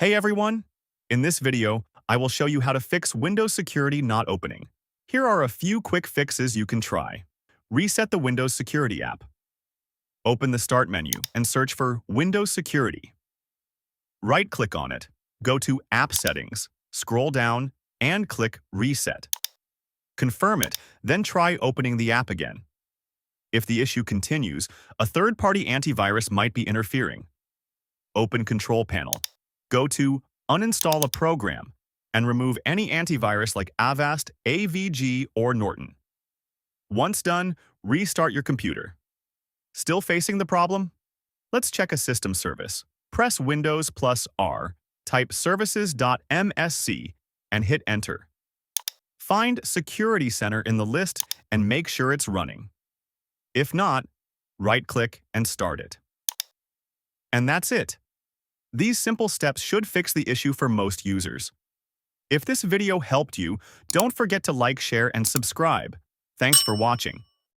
Hey everyone! In this video, I will show you how to fix Windows security not opening. Here are a few quick fixes you can try. Reset the Windows Security app. Open the Start menu and search for Windows Security. Right-click on it, go to App Settings, scroll down, and click Reset. Confirm it, then try opening the app again. If the issue continues, a third-party antivirus might be interfering. Open Control Panel. Go to Uninstall a program and remove any antivirus like Avast, AVG, or Norton. Once done, restart your computer. Still facing the problem? Let's check a system service. Press Windows plus R, type services.msc, and hit Enter. Find Security Center in the list and make sure it's running. If not, right-click and start it. And that's it. These simple steps should fix the issue for most users. If this video helped you, don't forget to like, share, and subscribe. Thanks for watching.